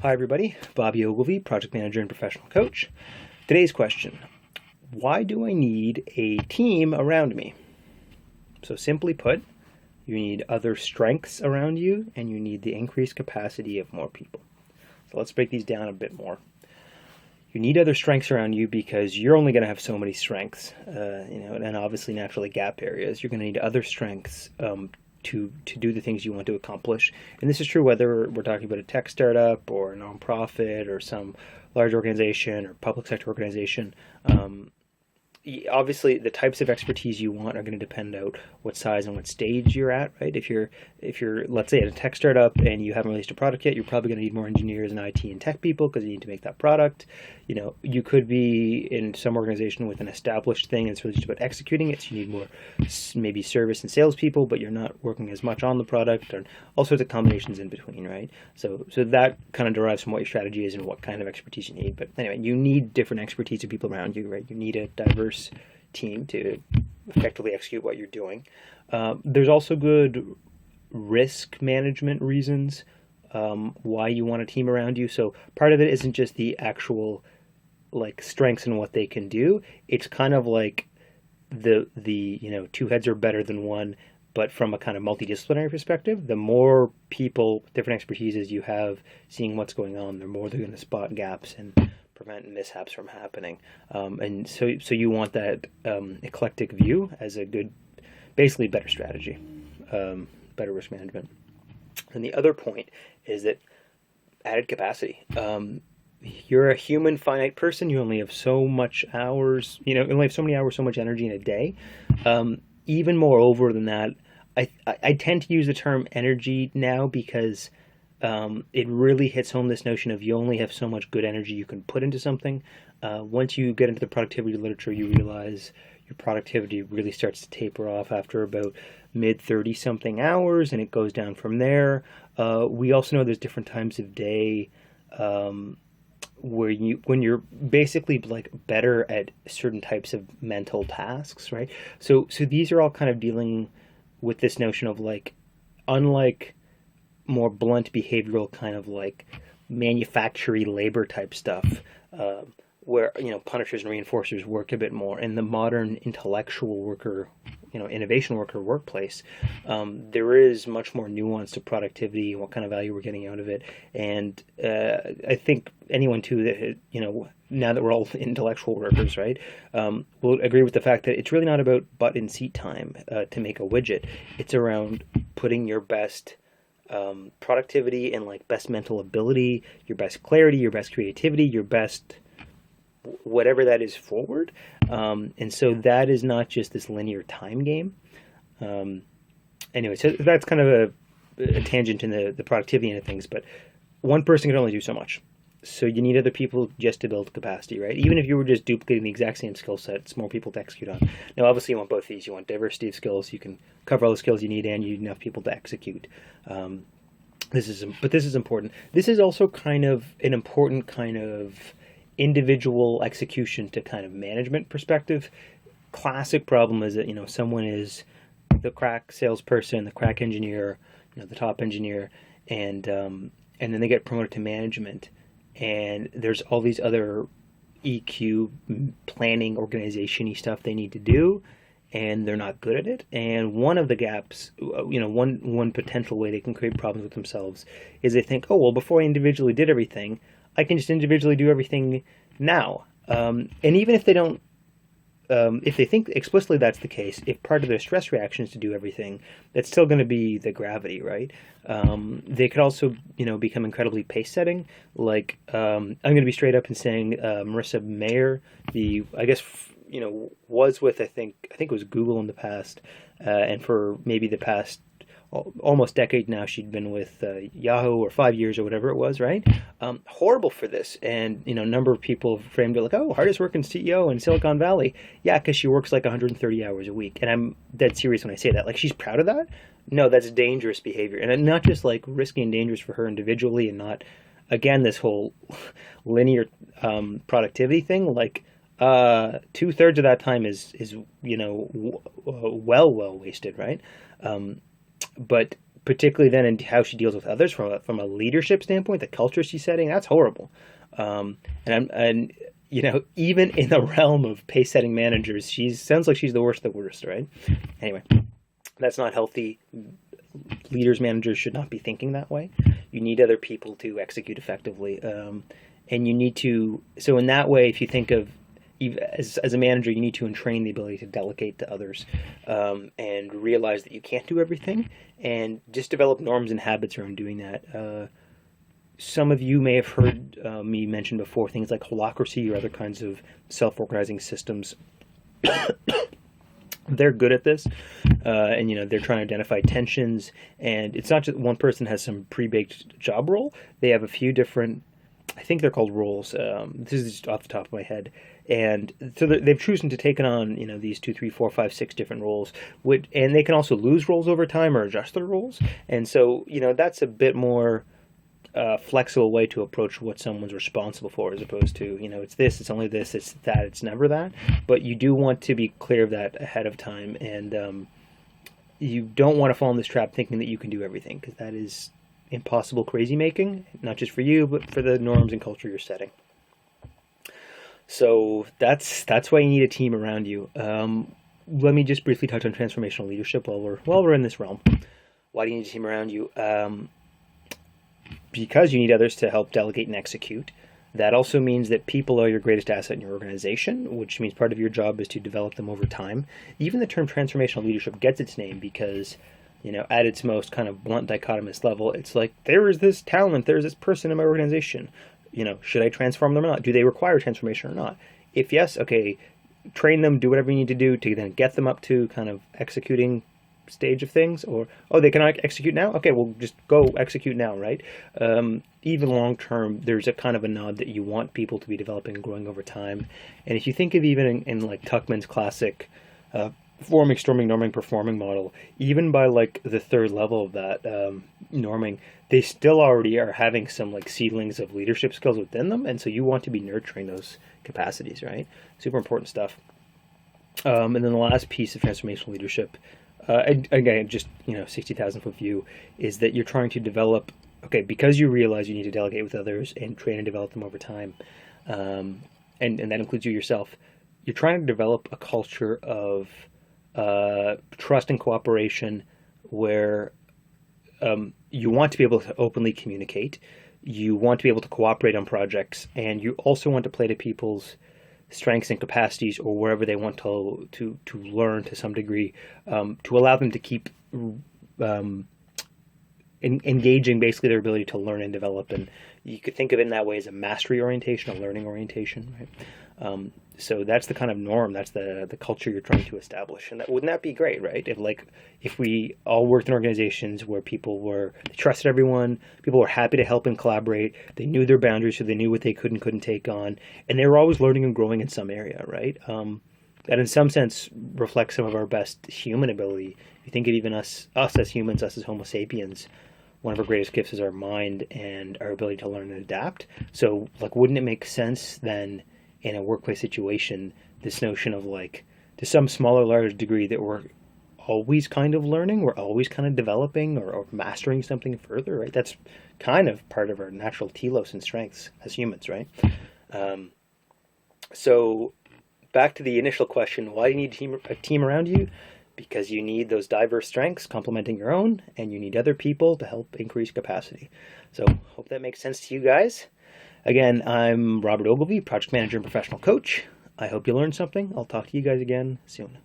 Hi everybody, Bobby Ogilvy, project manager and professional coach. Today's question, why do I need a team around me? So simply put, you need other strengths around you and you need the increased capacity of more people. So let's break these down a bit more. You need other strengths around you because you're only going to have so many strengths, and obviously naturally gap areas. You're going to need other strengths to do the things you want to accomplish. And this is true whether we're talking about a tech startup or a nonprofit or some large organization or public sector organization. Obviously, the types of expertise you want are going to depend out what size and what stage you're at, right? If you're let's say at a tech startup and you haven't released a product yet, you're probably going to need more engineers and IT and tech people because you need to make that product. You could be in some organization with an established thing and it's really just about executing it. So you need more maybe service and sales people, but you're not working as much on the product, and all sorts of combinations in between, right? So that kind of derives from what your strategy is and what kind of expertise you need. But anyway, you need different expertise of people around you, right? You need a diverse team to effectively execute what you're doing. There's also good risk management reasons why you want a team around you. So part of it isn't just the actual strengths and what they can do. It's kind of like the two heads are better than one, but from a kind of multidisciplinary perspective, the more people, different expertises you have seeing what's going on, the more they're going to spot gaps and prevent mishaps from happening. And so you want that eclectic view as a good, basically better strategy, better risk management. And the other point is that added capacity. You're a human finite person. You only have so much hours, you only have so many hours, so much energy in a day. Even more over than that, I tend to use the term energy now because it really hits home this notion of you only have so much good energy you can put into something. Once you get into the productivity literature, you realize your productivity really starts to taper off after about mid 30 something hours, and it goes down from there. We also know there's different times of day when you're basically better at certain types of mental tasks, right? So these are all kind of dealing with this notion of unlike more blunt behavioral kind of manufacturing labor type stuff, where punishers and reinforcers work a bit more in the modern intellectual worker, innovation worker workplace. There is much more nuance to productivity and what kind of value we're getting out of it. And I think anyone too that now that we're all intellectual workers, right, will agree with the fact that it's really not about butt in seat time to make a widget. It's around putting your best productivity and best mental ability, your best clarity, your best creativity, your best whatever that is forward. And so that is not just this linear time game. Anyway, so that's kind of a tangent in the productivity end of things, but one person can only do so much. So you need other people just to build capacity, right? Even if you were just duplicating the exact same skill set, it's more people to execute on. Now, obviously, you want both these. You want diversity of skills. You can cover all the skills you need, and you need enough people to execute. This is important. This is also kind of an important kind of individual execution to kind of management perspective. Classic problem is that someone is the crack salesperson, the crack engineer, the top engineer, and then they get promoted to management. And there's all these other EQ, planning, organization-y stuff they need to do, and they're not good at it. And one of the gaps, one potential way they can create problems with themselves is they think, oh, well, before I individually did everything, I can just individually do everything now. And even if they don't, if they think explicitly that's the case, if part of their stress reaction is to do everything, that's still going to be the gravity, right? They could also, become incredibly pace setting. I'm going to be straight up and saying Marissa Mayer, was with I think it was Google in the past, and for maybe the past almost decade now, she'd been with Yahoo, or 5 years or whatever it was, right? Horrible for this. And, a number of people framed it hardest working CEO in Silicon Valley. Yeah, because she works 130 hours a week. And I'm dead serious when I say that. She's proud of that? No, that's dangerous behavior. And not just risky and dangerous for her individually, and not, again, this whole linear productivity thing. 2/3 of that time is well wasted, right? But particularly then in how she deals with others from a leadership standpoint, the culture she's setting, that's horrible. And even in the realm of pace setting managers, she sounds like she's the worst of the worst, right? Anyway, that's not healthy. Leaders, managers should not be thinking that way. You need other people to execute effectively, and you need to. So in that way, if you think of as a manager, you need to entrain the ability to delegate to others, and realize that you can't do everything, and just develop norms and habits around doing that. Some of you may have heard me mention before things like holacracy or other kinds of self-organizing systems. They're good at this, and they're trying to identify tensions. And it's not just one person has some pre-baked job role. They have a few different, I think they're called roles. This is just off the top of my head. And so they've chosen to take on these 2, 3, 4, 5, 6 different roles, and they can also lose roles over time or adjust their roles. And so that's a bit more flexible way to approach what someone's responsible for, as opposed to it's this, it's only this, it's that, it's never that. But you do want to be clear of that ahead of time, and you don't want to fall in this trap thinking that you can do everything, because that is impossible crazy making, not just for you but for the norms and culture you're setting. So that's why you need a team around you. Let me just briefly touch on transformational leadership while we're in this realm. Why do you need a team around you? Because you need others to help delegate and execute. That also means that people are your greatest asset in your organization, which means part of your job is to develop them over time. Even the term transformational leadership gets its name because, at its most kind of blunt dichotomous level, it's like, there is this talent, there's this person in my organization. Should I transform them or not? Do they require transformation or not? If yes, okay, train them, do whatever you need to do to then get them up to kind of executing stage of things. Or they can execute now, okay, well, just go execute now, right? Even long term, there's a kind of a nod that you want people to be developing and growing over time. And if you think of even in like Tuckman's classic forming, storming, norming, performing model, even by like the third level of that norming, they still already are having some like seedlings of leadership skills within them, and so you want to be nurturing those capacities, right? Super important stuff. And then the last piece of transformational leadership, again, just 60,000 foot view, is that you're trying to develop, okay, because you realize you need to delegate with others and train and develop them over time, and that includes you yourself. You're trying to develop a culture of trust and cooperation where you want to be able to openly communicate, you want to be able to cooperate on projects, and you also want to play to people's strengths and capacities, or wherever they want to learn to some degree, to allow them to keep engaging basically their ability to learn and develop. And you could think of it in that way as a mastery orientation, a learning orientation, right? So that's the kind of norm, that's the culture you're trying to establish. And wouldn't that be great, right? If we all worked in organizations where they trusted everyone, people were happy to help and collaborate, they knew their boundaries, so they knew what they could and couldn't take on, and they were always learning and growing in some area, right? That in some sense reflects some of our best human ability. If you think of even us as humans, us as Homo sapiens, one of our greatest gifts is our mind and our ability to learn and adapt. So, wouldn't it make sense then, in a workplace situation, this notion of to some small or large degree, that we're always kind of learning, we're always kind of developing or mastering something further, right? That's kind of part of our natural telos and strengths as humans, right? So back to the initial question, why do you need a team around you? Because you need those diverse strengths complementing your own, and you need other people to help increase capacity. So hope that makes sense to you guys. Again, I'm Robert Ogilvie, project manager and professional coach. I hope you learned something. I'll talk to you guys again soon.